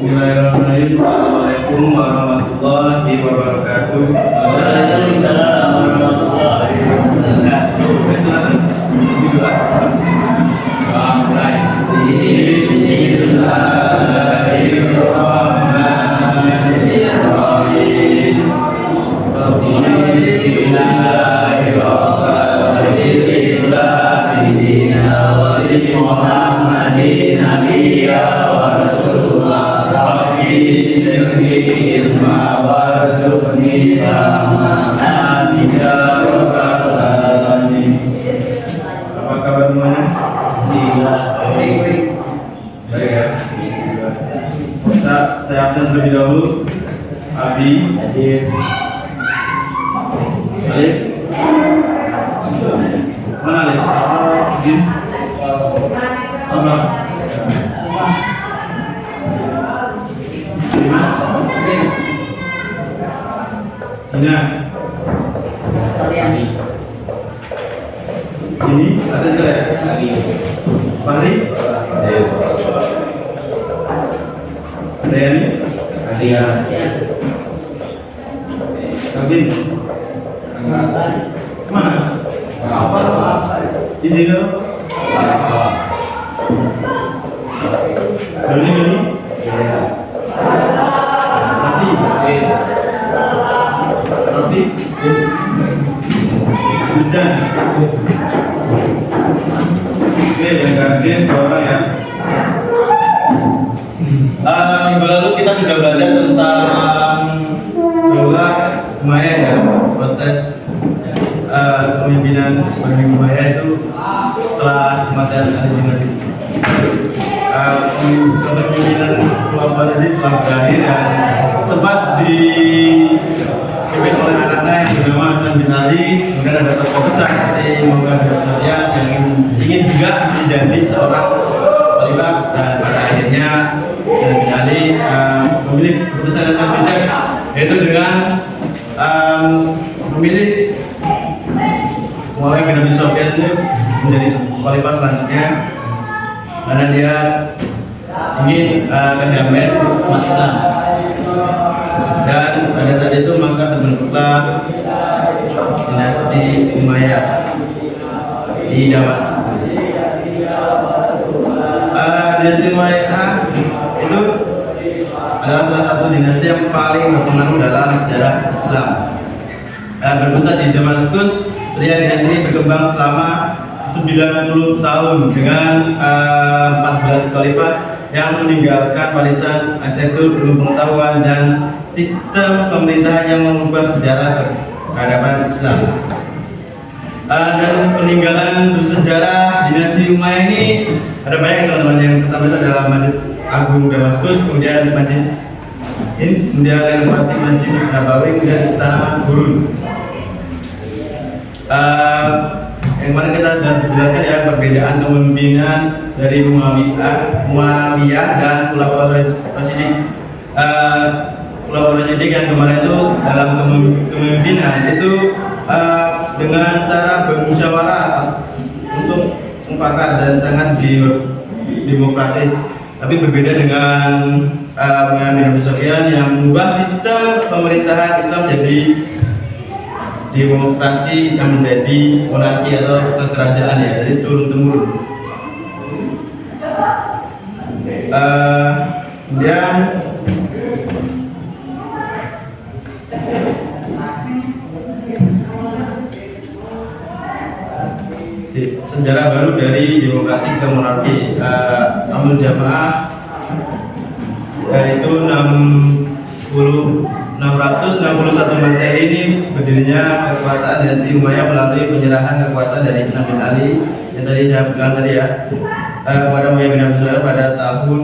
Bismillahirrahmanirrahim. Assalamualaikum warahmatullahi wabarakatuh. Waalaikumsalam warahmatullahi wabarakatuh. Silakan. Ini doa. Bismillahirrahmanirrahim. Muhammadin nabiyya wa rasulullah rabbi sirri ilma warzuqni fahma ya rabbal alamin. Apa kabar semuanya? Baik ya. Saya absen terlebih dahulu. Abi hadir. Alif. Mana Alif? Izin. Apa? Dimas. Ina. Ini ada juga ya? Fahri. Ada yang ini? Kabin. Kemana? Izin dong. Doni. Rafi. Sudan. Oke, yang kaget orang ya. Minggu lalu kita sudah belajar tentang Daulah Umayyah ya, proses kepemimpinan Bani Umayyah itu setelah kematian Ali bin Abi Thalib. Kepemimpinan kelompok tadi telah berakhir dan sempat dipimpin oleh anaknya yang bernama Hasan bin Ali. Kemudian ada tokoh besar seperti Muhammad bin Sufyan yang ingin juga menjadi seorang khalifah, dan pada akhirnya Hasan bin Ali memilih keputusan yang sangat bijak, yaitu dengan memilih Muhammad bin Abi Sufyan menjadi khalifah selanjutnya karena dia ingin kedamaian umat Islam. Dan pada saat itu maka terbentuklah dinasti Umayyah di Damaskus. Dinasti Umayyah itu adalah salah satu dinasti yang paling berpengaruh dalam sejarah Islam. Berpusat di Damaskus, pria dinasti ini berkembang selama 90 tahun dengan 14 khalifah yang meninggalkan warisan arsitektur, ilmu pengetahuan, dan sistem pemerintahan yang mengubah sejarah peradaban Islam. Dan peninggalan bersejarah dinasti Umayyah ini ada banyak teman-teman. Yang pertama itu adalah Masjid Agung Damaskus, kemudian Masjid Ins, kemudian renovasi Masjid Nabawi, kemudian Istana Gurun. Yang mana kita sudah jelaskan ya perbedaan kepemimpinan dari Muawiyah dan Khulafaur Rasyidin. Khulafaur Rasyidin yang kemarin itu dalam kepemimpinan itu dengan cara bermusyawarah untuk mufakat dan sangat demokratis. Tapi berbeda dengan Muhammad bin Abi Sufyan yang mengubah sistem pemerintahan Islam jadi demokrasi yang menjadi monarki atau kekerajaan ya, jadi turun temurun. Kemudian sejarah baru dari demokrasi ke monarki, Amul Jamaah, yaitu 661 Masehi ini berdirinya kekuasaan dinasti Umayyah melalui penyerahan kekuasaan dari Hasan bin Ali yang tadi saya bilang tadi ya, kepada Muhammad bin Abi Sufyan pada tahun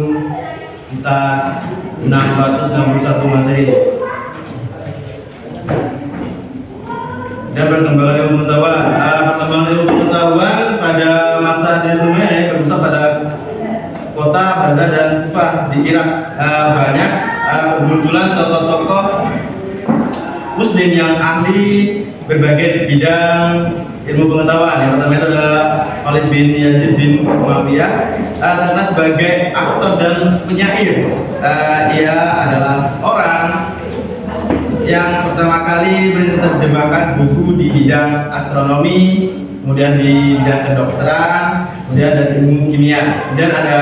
661 Masehi. Dan perkembangan ilmu pengetahuan pada masa dinasti Umayyah berpusat pada kota Baghdad dan Kufah di Irak. Banyak bermunculan tokoh-tokoh Muslim yang ahli berbagai bidang ilmu pengetahuan. Yang pertama itu adalah Khalid bin Yazid bin Muawiyah, terkenal sebagai aktor dan penyair. Ia adalah orang yang pertama kali menerjemahkan buku di bidang astronomi, kemudian di bidang kedokteran, kemudian dan ilmu kimia. Kemudian ada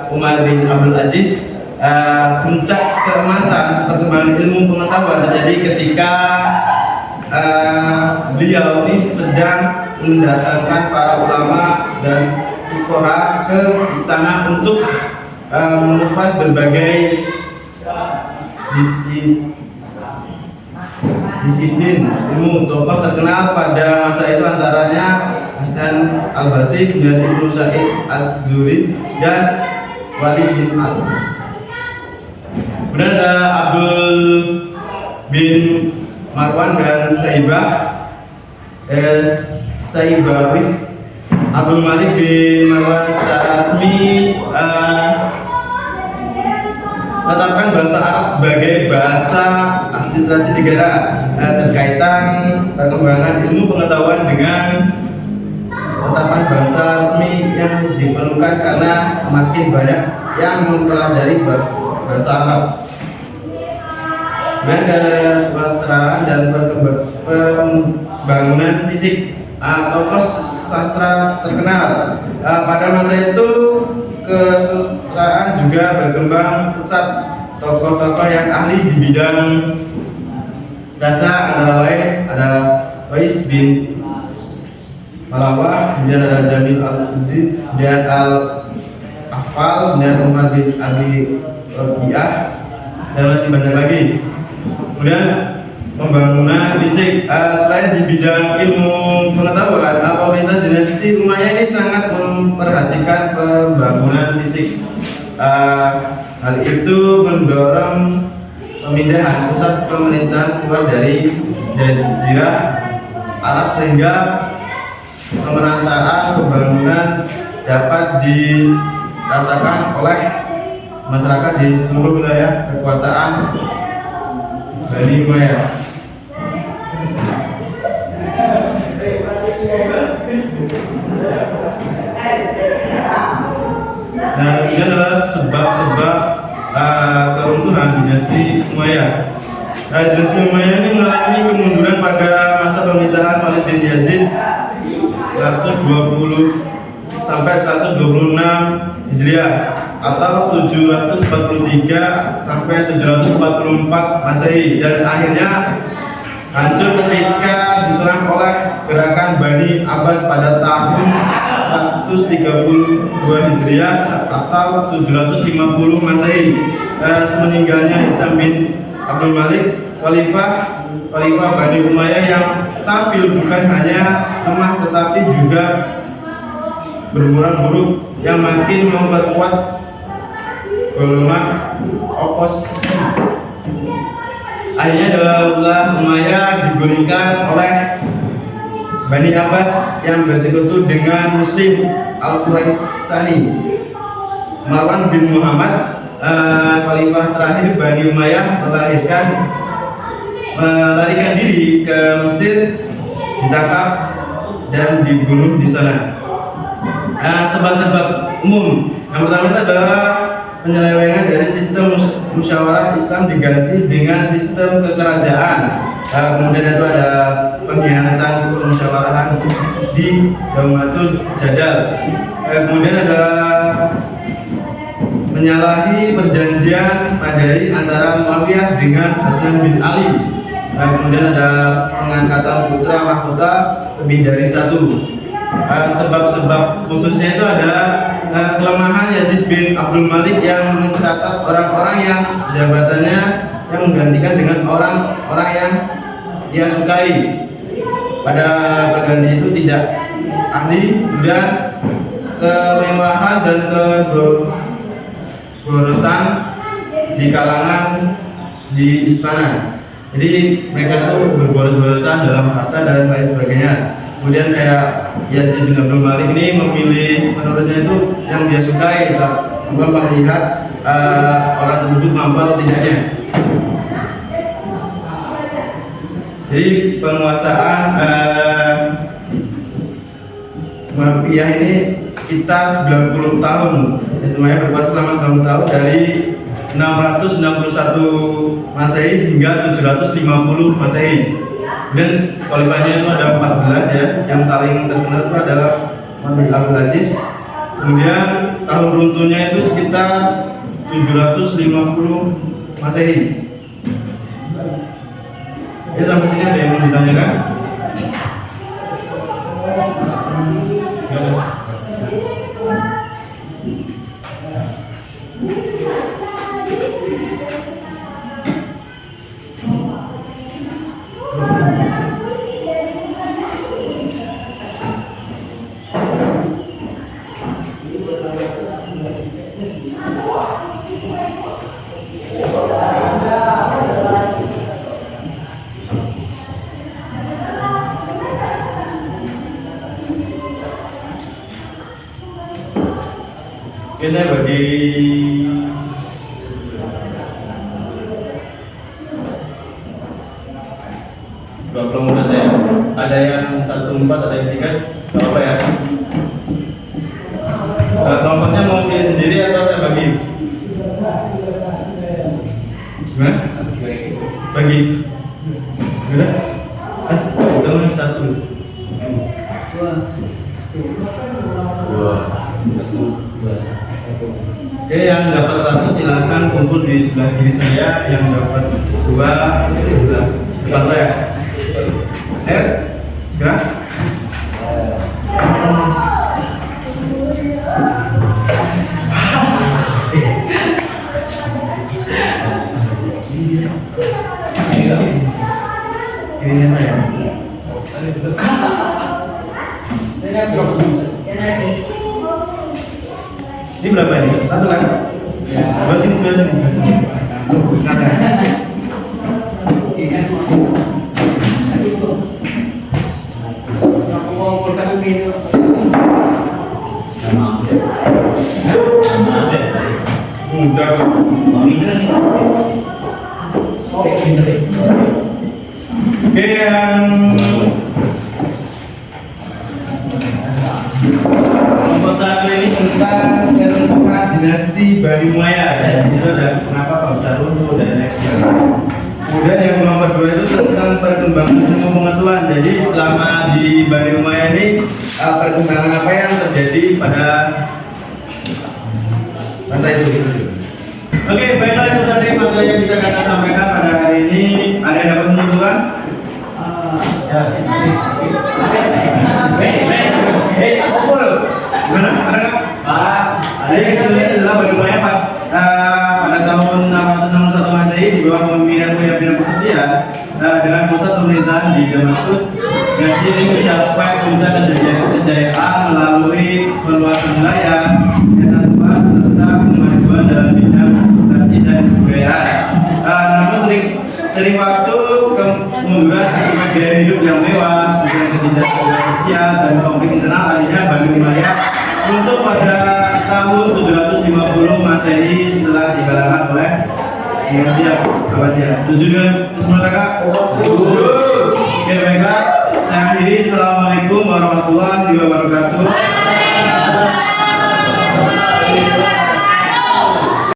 Umar bin Abdul Aziz. Puncak keemasan perkembangan ilmu pengetahuan terjadi ketika beliau ini sedang mendatangkan para ulama dan fuqaha ke istana untuk mengupas berbagai disiplin ilmu. Tokoh terkenal pada masa itu antaranya Hasan Al-Basri, kemudian Ibnu Sa'id Az-Zuhri dan Walid bin Al. Kemudian ada Abdul bin Marwan dan Saibawi. Abdul Malik bin Marwan secara resmi menetapkan bahasa Arab sebagai bahasa administrasi negara, terkaitan perkembangan ilmu pengetahuan dengan penetapan bahasa resmi yang diperlukan karena semakin banyak yang mempelajari bahasa Arab. Dan kesusastraan dan pembangunan fisik, tokoh sastra terkenal pada masa itu. Kesusastraan juga berkembang pesat. Tokoh-tokoh yang ahli di bidang data antara lain ada Qais bin Malawah, kemudian ada Jamil Al-Uzi, kemudian Al-Afal, kemudian Umar bin Abi Rabi'ah, dan masih banyak lagi. Kemudian pembangunan fisik, selain di bidang ilmu pengetahuan, pemerintah dinasti Umayyah ini sangat memperhatikan pembangunan fisik. Hal itu mendorong pemindahan pusat pemerintahan keluar dari Jazirah Arab sehingga pemerataan pembangunan dapat dirasakan oleh masyarakat di seluruh wilayah kekuasaan Bani Umayyah. Nah, ini adalah sebab-sebab keruntuhan dinasti Umayyah. Dinasti Umayyah ini mengalami kemunduran pada masa pemerintahan Khalid bin Yazid 120 sampai 126 Hijriah atau 743 sampai 744 Masehi, dan akhirnya hancur ketika diserang oleh gerakan Bani Abbas pada tahun 132 Hijriah atau 750 Masehi. Semeninggalnya Hisam bin Abdul Malik, Khalifah Bani Umayyah yang tampil bukan hanya lemah tetapi juga bermurah buruk yang makin memperkuat golongan oposisi. Akhirnya Daulah Umayyah digulingkan oleh Bani Abbas yang bersekutu dengan Muslim Al-Quraisani. Marwan bin Muhammad, khalifah terakhir Bani Umayyah, melarikan diri ke Mesir, ditangkap dan dibunuh di sana. Sebab-sebab umum yang pertama itu adalah penyelewengan dari sistem musyawarah Islam diganti dengan sistem kekerajaan. Kemudian itu ada pengkhianatan permusyawarahan di Daumatul Jadal. Kemudian ada menyalahi perjanjian Madai antara Muawiyah dengan Hasan bin Ali. Kemudian ada pengangkatan putra mahkota lebih dari satu. Sebab-sebab khususnya itu ada kelemahan Yazid bin Abdul Malik yang mencatat orang-orang yang jabatannya yang menggantikan dengan orang-orang yang dia sukai. Pada pengganti itu tidak ahli, kemudian kemewahan dan keborosan di kalangan di istana. Jadi mereka itu berboros-borosan dalam harta dan lain sebagainya. Kemudian kayak Yazid bin Abdul Malik ini memilih menurutnya itu yang dia sukai, tanpa melihat orang tersebut mampu atau tidaknya. Jadi penguasaan Umayyah ini sekitar 90 tahun. Umayyah berkuasa selama 90 tahun dari 661 Masehi hingga 750 Masehi. Dan khalifahnya itu ada 14 ya. Yang paling terkenal itu adalah Muhammad Abdul Aziz. Kemudian tahun runtuhnya itu sekitar 750 Masehi. Ya, sampai sini ada yang mau ditanyakan? Oke, saya bagi dua kelompok saja. Ada yang 1 4, ada yang 3. Gak apa ya. Kelompoknya mau pilih sendiri atau saya bagi? Gimana? Bagi. Gimana? As, teman 1. 2. Oke, yang dapat 1 silahkan kumpul di sebelah kiri saya, yang dapat 2 di sebelah depan saya. Gerak. Kirinya saya. Ini berapa ini? 1 kan? Sebelah sini, sebelah sini. Mudah. Oke, yang nomor 1 ini tentang keruntuhan dinasti Bani Umayyah. Itu ada kenapa Pak bisa runtuh dan lain sebagainya. Kemudian yang nomor 2 itu tentang perkembangan ilmu pengetahuan. Jadi selama di Bani Umayyah ini perkembangan apa yang terjadi pada masa itu? Oke, baiklah, itu tadi materi yang bisa kakak sampaikan pada hari ini. Ada yang dapat menyimpulkan? Ya. Gimana? Ada nggak? Ada yang kita lihat adalah Bani Umayyah pada tahun 661 Masehi di bawah kepemimpinan Umayyah bin Abi Sufyan dengan pusat pemerintahan di Damaskus. Dinasti ini mencapai puncak kejayaan melalui perluasan wilayah, desa luas serta kemajuan dalam bidang transportasi dan kebudayaan. Namun sering waktu kemunduran akibat gaya hidup yang mewah, ketidakadilan sosial dan konflik internal, akhirnya Bani Umayyah untuk pada tahun 750 Masehi setelah dikalahkan oleh dinasti Abbasiyah. Setuju dengan semua kakak? Oke, baiklah. Saya akhiri. Assalamualaikum warahmatullahi wabarakatuh.